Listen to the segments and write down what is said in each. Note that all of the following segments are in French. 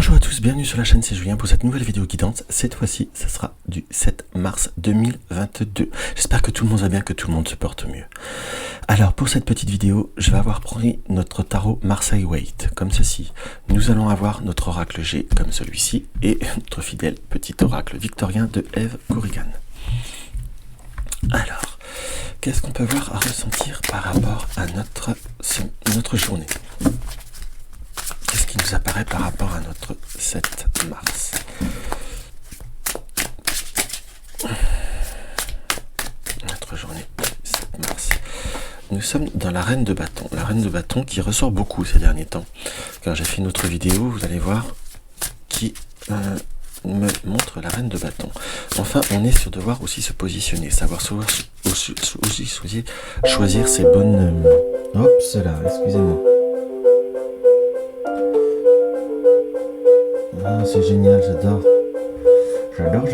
Bonjour à tous, bienvenue sur la chaîne, c'est Julien pour cette nouvelle vidéo guidante. Cette fois-ci, ça sera du 7 mars 2022. J'espère que tout le monde va bien, que tout le monde se porte mieux. Alors pour cette petite vidéo, je vais avoir pris notre tarot Marseille Waite, comme ceci. Nous allons avoir notre oracle G, comme celui-ci, et notre fidèle petit oracle victorien de Eve Corrigan. Alors, qu'est-ce qu'on peut voir à ressentir par rapport à notre journée ? Qu'est-ce qui nous apparaît par rapport à notre 7 mars ? Notre journée 7 mars. Nous sommes dans la reine de bâton. La reine de bâton qui ressort beaucoup ces derniers temps. Quand j'ai fait une autre vidéo, vous allez voir, qui me montre la reine de bâton. Enfin, on est sur devoir aussi se positionner, savoir aussi choisir ses bonnes... Hop, cela, excusez-moi. Ah, c'est génial, j'adore. J'adore.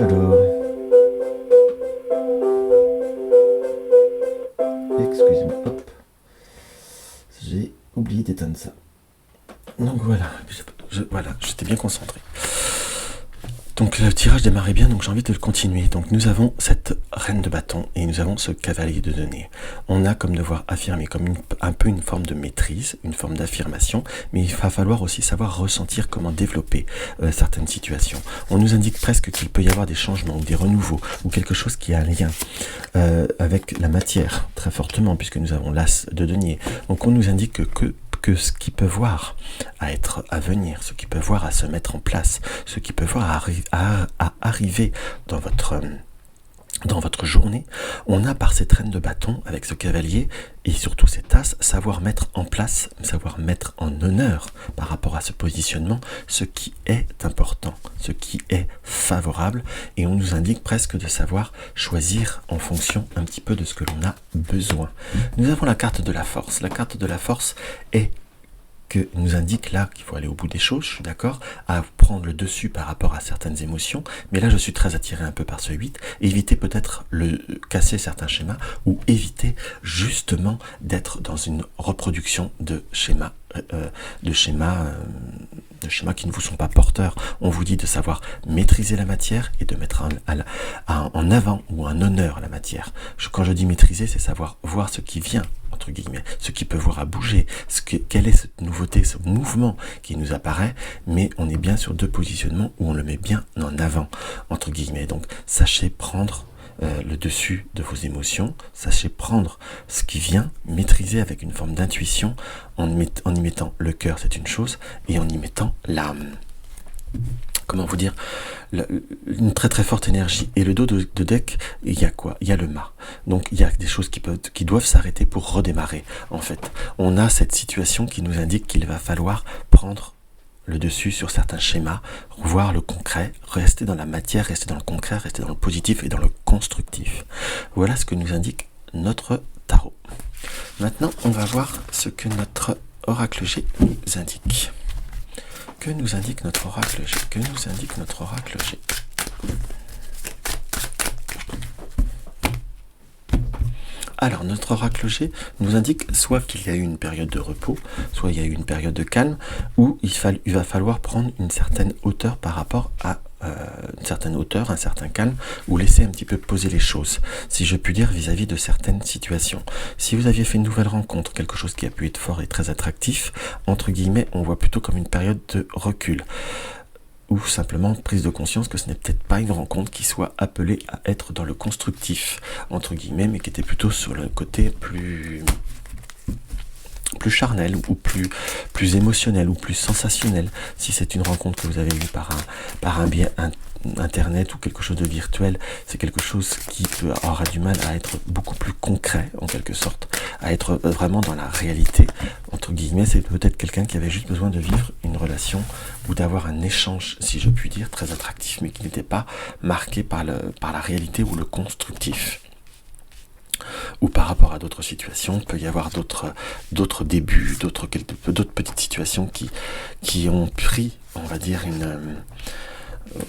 Excusez-moi, hop. J'ai oublié d'éteindre ça. Donc voilà, j'étais bien concentré. Donc le tirage démarrait bien, donc j'ai envie de le continuer. Donc nous avons cette reine de bâton et nous avons ce cavalier de denier. On a comme devoir affirmer, comme un peu une forme de maîtrise, une forme d'affirmation, mais il va falloir aussi savoir ressentir comment développer certaines situations. On nous indique presque qu'il peut y avoir des changements ou des renouveaux ou quelque chose qui a un lien avec la matière, très fortement, puisque nous avons l'as de denier. Donc on nous indique que ce qui peut voir à venir, ce qui peut voir à se mettre en place, ce qui peut voir à arriver dans votre journée, on a par cette reine de bâton, avec ce cavalier et surtout cette as, savoir mettre en place, savoir mettre en honneur par rapport à ce positionnement, ce qui est important, ce qui est favorable, et on nous indique presque de savoir choisir en fonction un petit peu de ce que l'on a besoin. Nous avons la carte de la force. La carte de la force nous indique là qu'il faut aller au bout des choses, je suis d'accord, à prendre le dessus par rapport à certaines émotions, mais là je suis très attiré un peu par ce 8, éviter peut-être casser certains schémas, ou éviter justement d'être dans une reproduction de schémas qui ne vous sont pas porteurs. On vous dit de savoir maîtriser la matière et de mettre en avant ou en honneur la matière. Quand je dis maîtriser, c'est savoir voir ce qui vient, entre guillemets, ce qui peut voir à bouger, quelle est cette nouveauté, ce mouvement qui nous apparaît, mais on est bien sur deux positionnements où on le met bien en avant, entre guillemets. Donc sachez prendre le dessus de vos émotions, sachez prendre ce qui vient, maîtriser avec une forme d'intuition, en y mettant le cœur, c'est une chose, et en y mettant l'âme. Comment vous dire, une très très forte énergie. Et le dos de deck, il y a quoi ? Il y a le mât. Donc il y a des choses qui doivent s'arrêter pour redémarrer. En fait, on a cette situation qui nous indique qu'il va falloir prendre le dessus sur certains schémas, voir le concret, rester dans la matière, rester dans le concret, rester dans le positif et dans le constructif. Voilà ce que nous indique notre tarot. Maintenant, on va voir ce que notre oracle G nous indique. Que nous indique notre oracle G ? Que nous indique notre oracle G ? Alors, notre oracle G nous indique soit qu'il y a eu une période de repos, soit il y a eu une période de calme, où il va falloir prendre une certaine hauteur par rapport à une certaine hauteur, un certain calme, ou laisser un petit peu poser les choses, si je puis dire, vis-à-vis de certaines situations. Si vous aviez fait une nouvelle rencontre, quelque chose qui a pu être fort et très attractif, entre guillemets, on voit plutôt comme une période de recul. Ou simplement prise de conscience que ce n'est peut-être pas une rencontre qui soit appelée à être dans le constructif, entre guillemets, mais qui était plutôt sur le côté plus charnel, ou plus émotionnel, ou plus sensationnel. Si c'est une rencontre que vous avez eue par un biais internet ou quelque chose de virtuel, c'est quelque chose qui aura du mal à être beaucoup plus concret, en quelque sorte, à être vraiment dans la réalité, entre guillemets. C'est peut-être quelqu'un qui avait juste besoin de vivre une relation ou d'avoir un échange, si je puis dire, très attractif, mais qui n'était pas marqué par la réalité ou le constructif. Ou par rapport à d'autres situations, il peut y avoir d'autres débuts, d'autres petites situations qui ont pris, on va dire,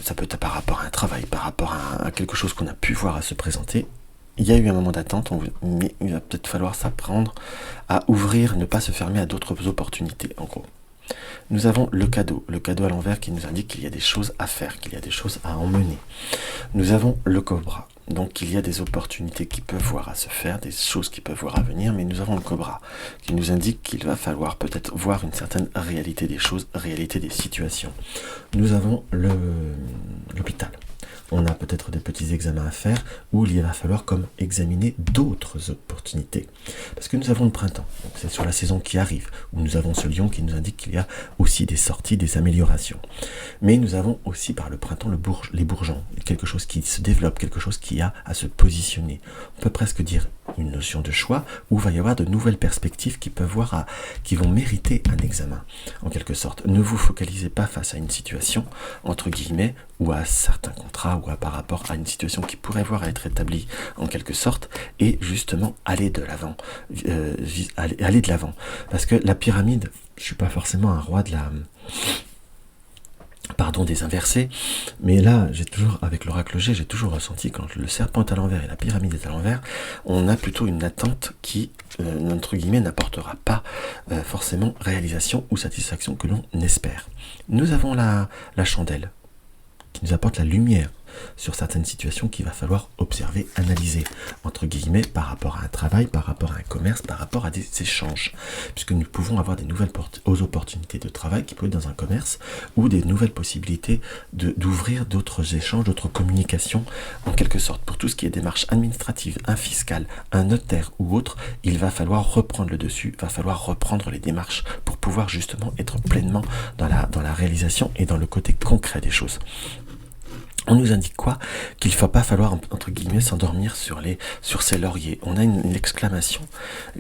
ça peut être par rapport à un travail, par rapport à quelque chose qu'on a pu voir à se présenter. Il y a eu un moment d'attente, mais il va peut-être falloir s'apprendre à ouvrir, ne pas se fermer à d'autres opportunités, en gros. Nous avons le cadeau à l'envers qui nous indique qu'il y a des choses à faire, qu'il y a des choses à emmener. Nous avons le cobra, donc il y a des opportunités qui peuvent voir à se faire, des choses qui peuvent voir à venir, mais nous avons le cobra qui nous indique qu'il va falloir peut-être voir une certaine réalité des choses, réalité des situations. Nous avons l'hôpital. On a peut-être des petits examens à faire où il va falloir comme examiner d'autres opportunités. Parce que nous avons le printemps, donc c'est sur la saison qui arrive, où nous avons ce lion qui nous indique qu'il y a aussi des sorties, des améliorations. Mais nous avons aussi par le printemps les bourgeons, quelque chose qui se développe, quelque chose qui a à se positionner. On peut presque dire une notion de choix où il va y avoir de nouvelles perspectives qui vont mériter un examen, en quelque sorte. Ne vous focalisez pas face à une situation, entre guillemets, ou à certains contrats, ou par rapport à une situation qui pourrait voir à être établie en quelque sorte, et justement aller de l'avant, aller de l'avant. Parce que la pyramide, je suis pas forcément un roi des inversés, mais là, avec l'oracle G, j'ai toujours ressenti quand le serpent est à l'envers et la pyramide est à l'envers, on a plutôt une attente qui, entre guillemets, n'apportera pas forcément réalisation ou satisfaction que l'on espère. Nous avons la chandelle, qui nous apporte la lumière sur certaines situations qu'il va falloir observer, analyser, entre guillemets, par rapport à un travail, par rapport à un commerce, par rapport à des échanges. Puisque nous pouvons avoir des nouvelles opportunités de travail qui peuvent être dans un commerce, ou des nouvelles possibilités d'ouvrir d'autres échanges, d'autres communications, en quelque sorte. Pour tout ce qui est démarche administrative, un fiscal, un notaire ou autre, il va falloir reprendre le dessus, il va falloir reprendre les démarches pour pouvoir justement être pleinement dans la réalisation et dans le côté concret des choses. On nous indique quoi? Qu'il ne va pas falloir, entre guillemets, s'endormir sur ses lauriers. On a une exclamation.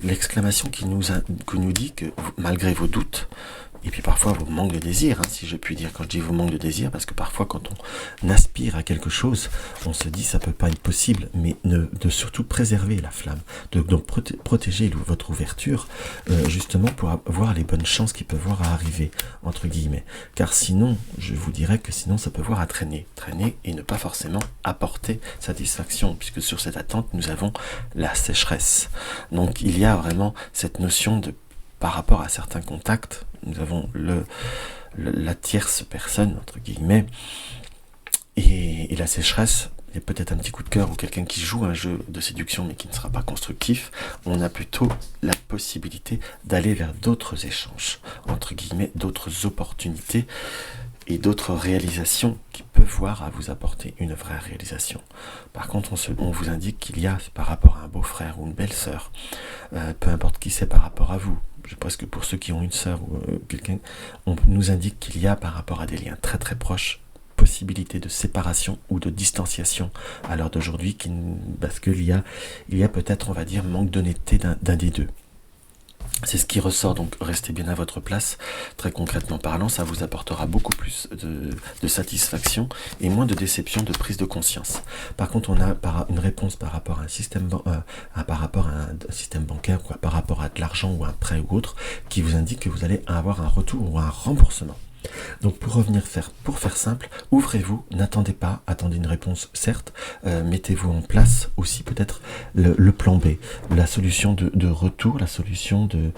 L'exclamation qui nous dit que malgré vos doutes, et puis parfois vos manques de désir, si je puis dire, quand je dis vos manques de désir, parce que parfois quand on aspire à quelque chose, on se dit ça peut pas être possible, mais de surtout préserver la flamme, donc protéger votre ouverture, justement pour avoir les bonnes chances qui peuvent voir à arriver, entre guillemets. Car sinon, je vous dirais que sinon ça peut voir à traîner et ne pas forcément apporter satisfaction, puisque sur cette attente, nous avons la sécheresse. Donc il y a vraiment cette notion de par rapport à certains contacts, nous avons la tierce personne, entre guillemets, et la sécheresse, il y a peut-être un petit coup de cœur ou quelqu'un qui joue un jeu de séduction mais qui ne sera pas constructif. On a plutôt la possibilité d'aller vers d'autres échanges, entre guillemets, d'autres opportunités et d'autres réalisations qui peuvent voir à vous apporter une vraie réalisation. Par contre, on vous indique qu'il y a, par rapport à un beau-frère ou une belle-sœur, peu importe qui c'est par rapport à vous, je pense que pour ceux qui ont une sœur ou quelqu'un, on nous indique qu'il y a par rapport à des liens très très proches, possibilité de séparation ou de distanciation à l'heure d'aujourd'hui, parce qu'il y a peut-être, on va dire, manque d'honnêteté d'un des deux. C'est ce qui ressort, donc restez bien à votre place. Très concrètement parlant, ça vous apportera beaucoup plus de satisfaction et moins de déception, de prise de conscience. Par contre, on a une réponse par rapport à un système, système bancaire, par rapport à de l'argent ou un prêt ou autre, qui vous indique que vous allez avoir un retour ou un remboursement. Donc pour faire simple, ouvrez-vous, n'attendez pas, attendez une réponse certes, mettez-vous en place aussi peut-être le plan B, la solution de retour, la solution de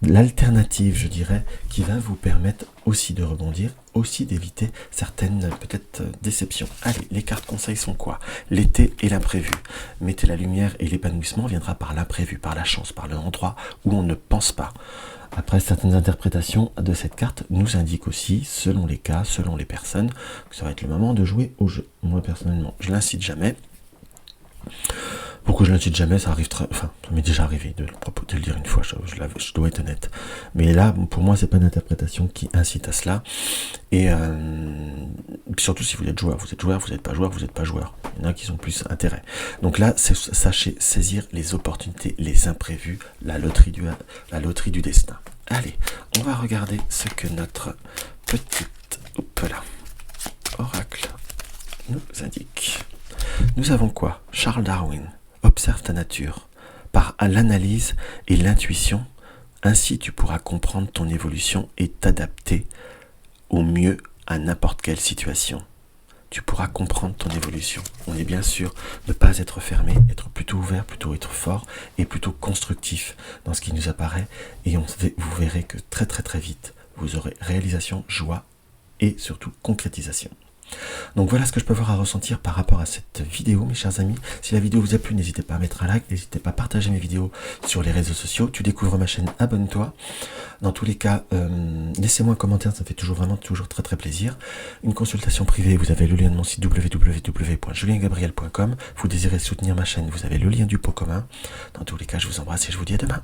l'alternative, je dirais, qui va vous permettre aussi de rebondir, aussi d'éviter certaines peut-être déceptions. Allez, les cartes conseils sont quoi? L'été et l'imprévu. Mettez la lumière et l'épanouissement viendra par l'imprévu, par la chance, par l'endroit où on ne pense pas. Après, certaines interprétations de cette carte nous indiquent aussi, selon les cas, selon les personnes, que ça va être le moment de jouer au jeu. Moi, personnellement, je l'incite jamais. Pourquoi je l'incite jamais? Ça arrive ça m'est déjà arrivé de le dire une fois, je dois être honnête. Mais là, pour moi, c'est pas une interprétation qui incite à cela. Et surtout si vous êtes joueur, vous n'êtes pas joueur, vous n'êtes pas joueur. Il y en a qui ont plus intérêt. Donc là, sachez saisir les opportunités, les imprévus, la loterie du destin. Allez, on va regarder ce que notre petite oracle nous indique. Nous avons quoi? Charles Darwin. Observe ta nature. Par l'analyse et l'intuition, ainsi tu pourras comprendre ton évolution et t'adapter au mieux à n'importe quelle situation. Tu pourras comprendre ton évolution. On est bien sûr ne pas être fermé, être plutôt ouvert, plutôt être fort et plutôt constructif dans ce qui nous apparaît. Et vous verrez que très très très vite, vous aurez réalisation, joie et surtout concrétisation. Donc voilà ce que je peux avoir à ressentir par rapport à cette vidéo, mes chers amis. Si la vidéo vous a plu, n'hésitez pas à mettre un like, n'hésitez pas à partager mes vidéos sur les réseaux sociaux. Tu découvres ma chaîne, abonne-toi. Dans tous les cas, laissez-moi un commentaire, ça me fait toujours très très plaisir. Une consultation privée, vous avez le lien de mon site www.juliengabriel.com. Vous désirez soutenir ma chaîne, vous avez le lien du pot commun. Dans tous les cas, je vous embrasse et je vous dis à demain.